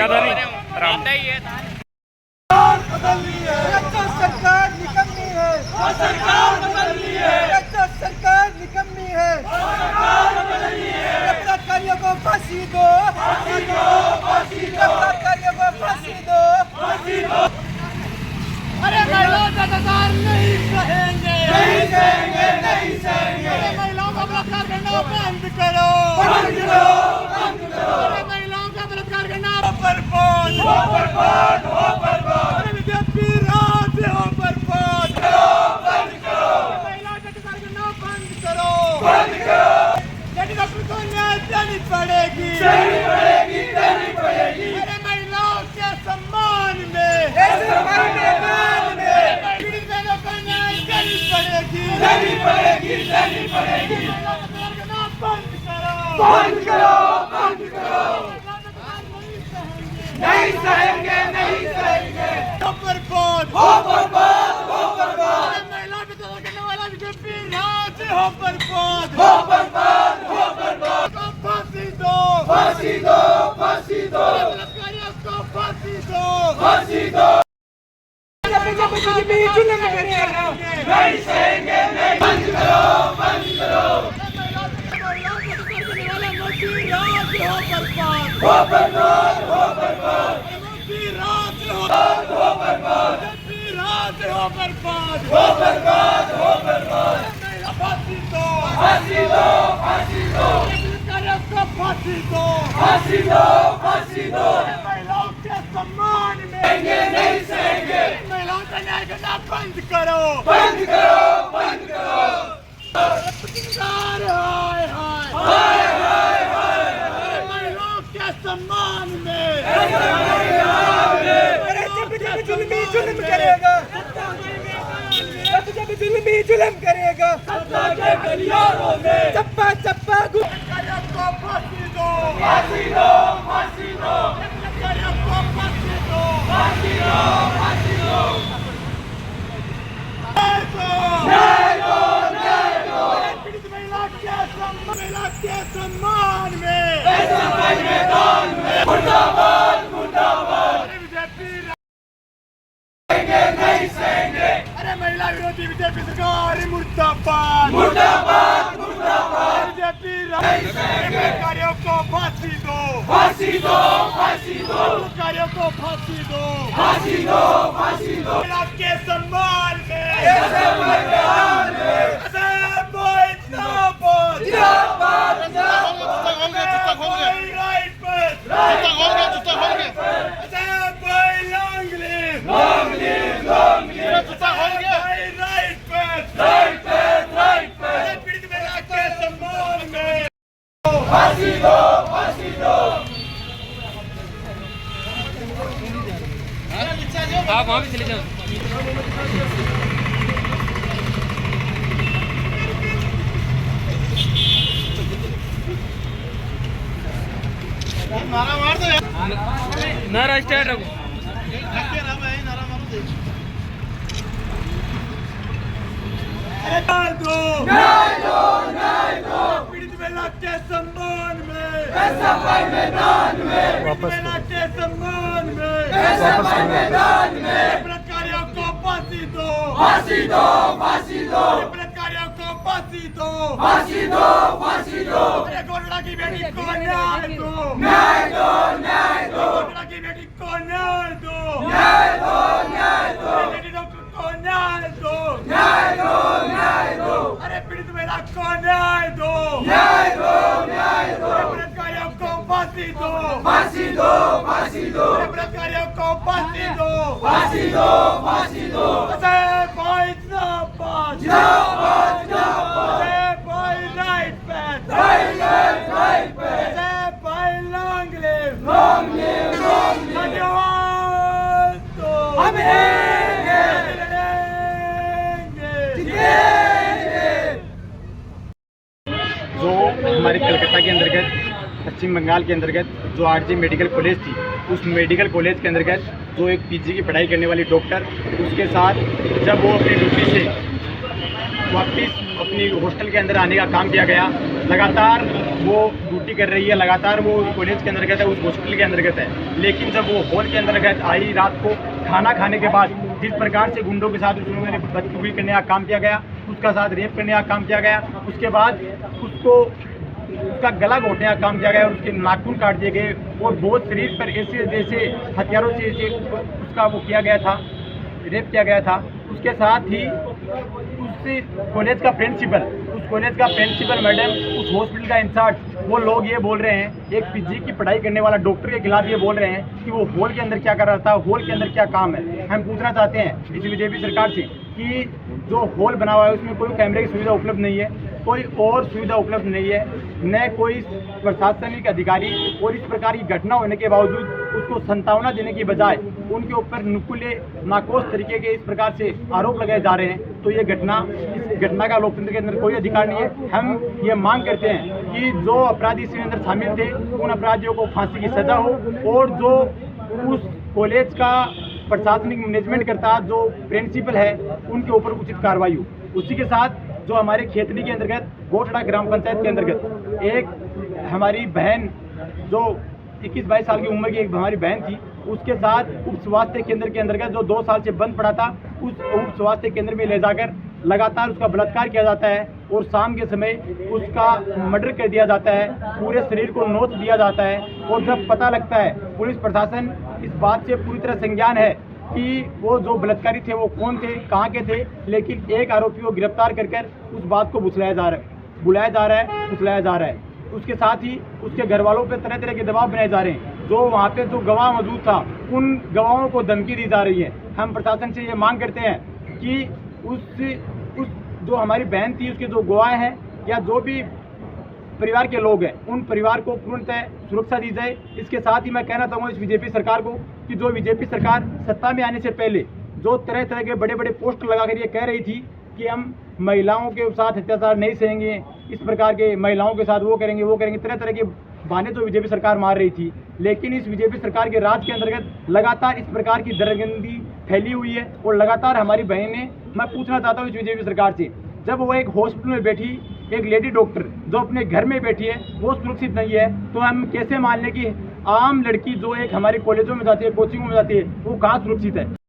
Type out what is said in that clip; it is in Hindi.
ज्यादा नहीं आराम ही है। सरकार निकम्मी है, सरकार बदलनी है, सरकार निकम्मी है, बलात्कारियों को फांसी दो, बलात्कारियों को फांसी दो। अरे महिलाओं का अत्याचार नहीं सहेंगे, नहीं सहेंगे, नहीं सहेंगे। अरे महिलाओं का बलात्कार करना बंद करो, बंद करो, बंद करो। अरे महिलाओं का बलात्कार करना बर्बाद, हो बर्बाद, हो बर्बाद। अरे बीजेपी राज हो बर्बाद, करो, बंद करो। महिलाओं का अत्याचार करना बंद करो, बंद करो। लेकिन डॉक्टर को न्याय देनी पड़ेगी, देनी पड़ेगी, देनी पड़ेगी। अरे महिलाओं के सम्मान में, देनी पड़ेगी, देनी पड़ेगी। बंद करो, बंद करो, बंद करो। नहीं सहेंगे, नहीं सहेंगे। हो बर्बाद, हो बर्बाद, हो बर्बाद। महिला के तरह करने वाला बीजेपी राज हो बर्बाद, हो बर्बाद, हो बर्बाद। फांसी दो, फांसी दो, फांसी दो। बलात्कारियों को फांसी दो, फांसी दो। जुल्म करेगा, नहीं सहेंगे, नहीं। बंद करो, बंद करो। हो बर्बाद, हो बर्बाद। हो बर्बाद, हो बर्बाद, हो बर्बाद, हो बर्बाद। फांसी दो, फांसी दो, फांसी दो। फांसी दो, फांसी दो, फांसी दो। महिलाओं के सम्मान में नहीं सहेंगे। महिलाओं का न्याय करना बंद करो, बंद करो, बंद करो। हाय हाय हाय हाय हाय। महिलाओं के सम्मान में जुल्म करेगा, जुल्म करेगा। सत्ता के गलियारों में चप्पा चप्पा को फांसी दो, फांसी दो, फांसी दो। को फांसी दो, फांसी दो, फांसी दो। न्याय दो, न्याय दो। पीड़ित महिला के सम्मान में मैदान में मुर्दाबाद, मुर्दाबाद। नहीं सहेंगे। अरे महिला विरोधी बीजेपी सरकार मुर्दाबाद, मुर्दाबाद, मुर्दाबाद। बीजेपी बलात्कारियों को फांसी दो, फांसी दो, फांसी दो। बलात्कारियों को फांसी दो, फांसी दो, फांसी दो। महिला के सम्मान में फांसी दो, फांसी दो। आप वहाँ भी चले जाओ। नारा मार दो यार, नारा स्टार्ट रखो। न्याय दो, न्याय दो, न्याय दो। पीड़ित महिला के सम्मान में मैदान में महिला के सम्मान में मैदान में। बलात्कारियों को फांसी दो, फांसी दो, फांसी दो। बलात्कारियों को फांसी दो, फांसी दो, फांसी दो। अरे गोरड़ा की बेटी को न्याय दो, न्याय दो, न्याय दो। गोरड़ा की बेटी को न्याय दो, न्याय दो, न्याय दो। बेटी डॉक्टर को न्याय दो, न्याय दो, न्याय दो। अरे पीड़ित महिला को न्याय दो, न्याय दो, न्याय दो। बलात्कारियों को फांसी दो, फांसी दो, फांसी दो। बलात्कारियों को फांसी दो, फांसी दो, फांसी दो। भाई जिंदाबाद, जिंदाबाद, जिंदाबाद। भाई right path, right path, right path. भाई long live, long live, long live. हम जो हमारे कलकत्ता के अंतर्गत पश्चिम बंगाल के अंतर्गत जो आरजी मेडिकल कॉलेज थी, उस मेडिकल कॉलेज के अंतर्गत जो एक पीजी की पढ़ाई करने वाली डॉक्टर, उसके साथ जब वो अपनी ड्यूटी से वापस अपनी हॉस्टल के अंदर आने का काम किया गया, लगातार वो ड्यूटी कर रही है लगातार, वो उस कॉलेज के अंतर्गत है, उस हॉस्पिटल के अंतर्गत है। लेकिन जब वो हॉल के अंतर्गत आई रात को खाना खाने के बाद, जिस प्रकार से गुंडों के साथ उसने बदतमीजी करने का काम किया गया, उसका साथ रेप करने का काम किया गया, उसके बाद उसका गला घोटने का काम किया गया और उसके नाखून काट दिए गए और बहुत शरीर पर ऐसे जैसे हथियारों से ऐसे उसका वो किया गया था, रेप किया गया था। उसके साथ ही उस कॉलेज का प्रिंसिपल मैडम, उस हॉस्पिटल का इंचार्ज, वो लोग ये बोल रहे हैं, एक पीजी की पढ़ाई करने वाला डॉक्टर के खिलाफ ये बोल रहे हैं कि वो हॉल के अंदर क्या कर रहा था, हॉल के अंदर क्या काम है। हम पूछना चाहते हैं इस बीजेपी सरकार से कि जो हॉल बना हुआ है उसमें कोई कैमरे की सुविधा उपलब्ध नहीं है, कोई और सुविधा उपलब्ध नहीं है, न कोई प्रशासनिक अधिकारी, और इस प्रकार की घटना होने के बावजूद उसको संतावना देने की बजाय उनके ऊपर नुकुले नाकोस तरीके के इस प्रकार से आरोप लगाए जा रहे हैं। तो इस घटना का लोकतंत्र के अंदर कोई अधिकार नहीं है। हम ये मांग करते हैं कि जो अपराधी इसके अंदर शामिल थे उन अपराधियों को फांसी की सजा हो, और जो उस कॉलेज का प्रशासनिक मैनेजमेंट करता जो प्रिंसिपल है उनके ऊपर उचित कार्रवाई हो। उसी के साथ जो हमारे खेतड़ी के अंतर्गत गोठड़ा ग्राम पंचायत के अंतर्गत एक हमारी बहन, जो 21-22 साल की उम्र की एक हमारी बहन थी, उसके साथ उप स्वास्थ्य केंद्र के अंतर्गत जो 2 साल से बंद पड़ा था, उस उप स्वास्थ्य केंद्र में ले जाकर लगातार उसका बलात्कार किया जाता है और शाम के समय उसका मर्डर कर दिया जाता है, पूरे शरीर को नोच दिया जाता है। और जब पता लगता है, पुलिस प्रशासन इस बात से पूरी तरह संज्ञान है कि वो जो बलात्कारी थे वो कौन थे, कहाँ के थे, लेकिन एक आरोपी को गिरफ्तार कर उस बात को बुलाया जा रहा है। उसके साथ ही उसके घर वालों पर तरह तरह के दबाव बनाए जा रहे हैं। जो वहाँ पे जो गवाह मौजूद था, उन गवाहों को धमकी दी जा रही है। हम प्रशासन से ये मांग करते हैं कि उस जो हमारी बहन थी उसके जो गवाह हैं या जो भी परिवार के लोग हैं, उन परिवार को पूर्णतः सुरक्षा दी जाए। इसके साथ ही मैं कहना चाहूँगा इस बीजेपी सरकार को कि जो बीजेपी सरकार सत्ता में आने से पहले जो तरह तरह के बड़े बड़े पोस्टर लगाकर ये कह रही थी कि हम महिलाओं के साथ अत्याचार नहीं सहेंगे, इस प्रकार के महिलाओं के साथ वो करेंगे, तरह तरह के बहाने जो बीजेपी सरकार मार रही थी। लेकिन इस बीजेपी सरकार के राज के अंतर्गत लगातार इस प्रकार की दरगंदी फैली हुई है और लगातार हमारी बहनें, मैं पूछना चाहता हूँ इस बीजेपी सरकार से, जब वो एक हॉस्पिटल में बैठी एक लेडी डॉक्टर जो अपने घर में बैठी है वो सुरक्षित नहीं है, तो हम कैसे मान लें कि आम लड़की जो एक हमारे कॉलेजों में जाती है, कोचिंगों में जाती है, वो कहाँ सुरक्षित है।